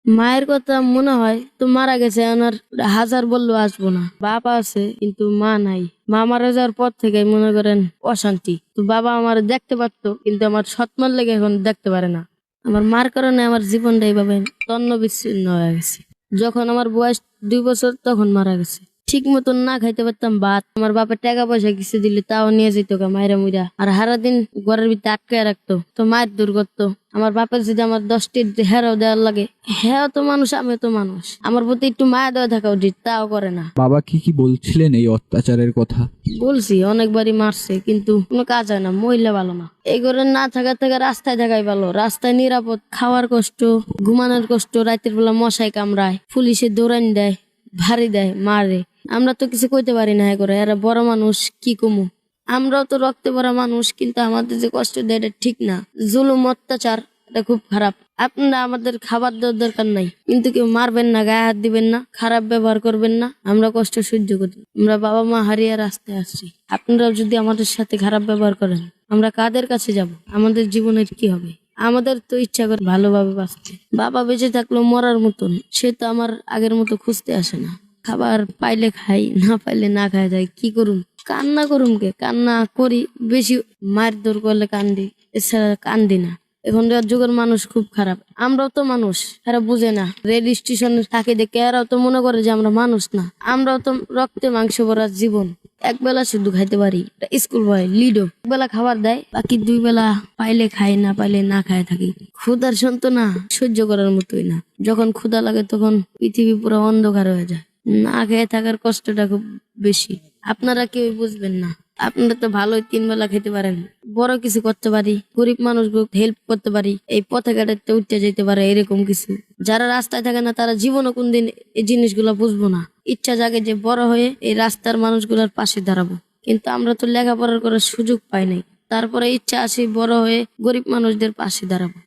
মায়ের কথা মনে হয় তো মারা গেছে, ওনার হাজার বললেও আসবো না। বাবা আছে কিন্তু মা নাই। মা মারা যাওয়ার পর থেকে মনে করেন অশান্তি। তো বাবা আমার দেখতে পারতো কিন্তু আমার সৎমার লেগে এখন দেখতে পারে না। আমার মার কারণে আমার জীবনটা এইভাবে তন্ন বিচ্ছিন্ন হয়ে গেছে। যখন আমার বয়স 2 বছর তখন মারা গেছে। ঠিক মতন না খাইতে পারতাম ভাত। আমার বাপের টাকা পয়সা কিছু দিলে তাও নিয়ে যেত গা মায়েরা মুইরা। আর সারাদিন ঘরের ভিতরে আটকায় রাখতো, তো মায়ের দূর করতো। আমার বাপের যদি আমার 10টি হেরাও দেওয়ার লাগে, হ্যাঁ তো মানুষ, আমিও তো মানুষ, আমার প্রতি একটু মায়া দেওয়া থাকা উচিত, তাও করে না। বাবা কি কি বলছিলেন এই অত্যাচারের কথা? বলছি অনেকবারই মারছে কিন্তু কোনো কাজ হয় না। মহিলা ভালো না, এই ঘরে না থাকা থেকে রাস্তায় থাকাই ভালো। রাস্তায় নিরাপদ, খাওয়ার কষ্ট, ঘুমানোর কষ্ট, রাতের বেলা মশাই কামড়ায়, পুলিশে দৌড়ান দেয়, ভারী দেয়, মারে। আমরা তো কিছু কইতে পারি না। করে এরা বড় মানুষ, কি কমু? আমরাও তো রক্তে ভরা মানুষ, কিন্তু আমাদের যে কষ্ট দেয় এটা ঠিক না। জুলুম, অত্যাচার, এটা খুব খারাপ। আপনারা আমাদের খাবার দেওয়ার দরকার নাই, কিন্তু কেউ মারবেন না, গায়ে হাত দিবেন না, খারাপ ব্যবহার করবেন না। আমরা কষ্ট সহ্য করি। আমরা বাবা মা হারিয়ে রাস্তায় আসছি। আপনারাও যদি আমাদের সাথে খারাপ ব্যবহার করেন, আমরা কাদের কাছে যাব? আমাদের জীবনের কি হবে? আমাদের তো ইচ্ছা করে ভালোভাবে বাঁচতে। বাবা বেঁচে থাকলো মরার মতন, সে তো আমার আগের মতো খুঁজতে আসে না। খাবার পাইলে খাই, না পাইলে না খাই যায়। কি করুম? কান্না করুম কে? কান্না করি বেশি, মার দৌড় করলে কান্দি, এছাড়া কান্দি না। এখনকার যুগের মানুষ খুব খারাপ। আমরাও তো মানুষ, এরা বুঝে না। রেল স্টেশনে থাকে দেখে এরাও তো মনে করে যে আমরা মানুষ না। আমরাও তো রক্তে মাংস ভরা জীবন। একবেলা শুধু খাইতে পারি, স্কুল বয় লিডো একবেলা খাবার দেয়, বাকি 2 বেলা পাইলে খাই, না পাইলে না খায় থাকি। ক্ষুধার না সহ্য করার মতোই না। যখন ক্ষুধা লাগে তখন পৃথিবী পুরো অন্ধকার হয়ে যায়। না খেয়ে থাকার কষ্টটা খুব বেশি। আপনারা কেউ বুঝবেন না। আপনারা তো ভালোই 3 বেলা খেতে পারেন, বড় কিছু করতে পারি, গরিব মানুষগুলো হেল্প করতে পারি, এই পথে ঘাটে উঠতে যেতে পারে, এরকম কিছু। যারা রাস্তায় থাকে না তারা জীবনও কোনদিন এই জিনিসগুলো বুঝবো না। ইচ্ছা জাগে যে বড় হয়ে এই রাস্তার মানুষগুলোর পাশে দাঁড়াবো, কিন্তু আমরা তো লেখাপড়ার করার সুযোগ পাই নাই। তারপরে ইচ্ছা আছে বড় হয়ে গরিব মানুষদের পাশে দাঁড়াবো।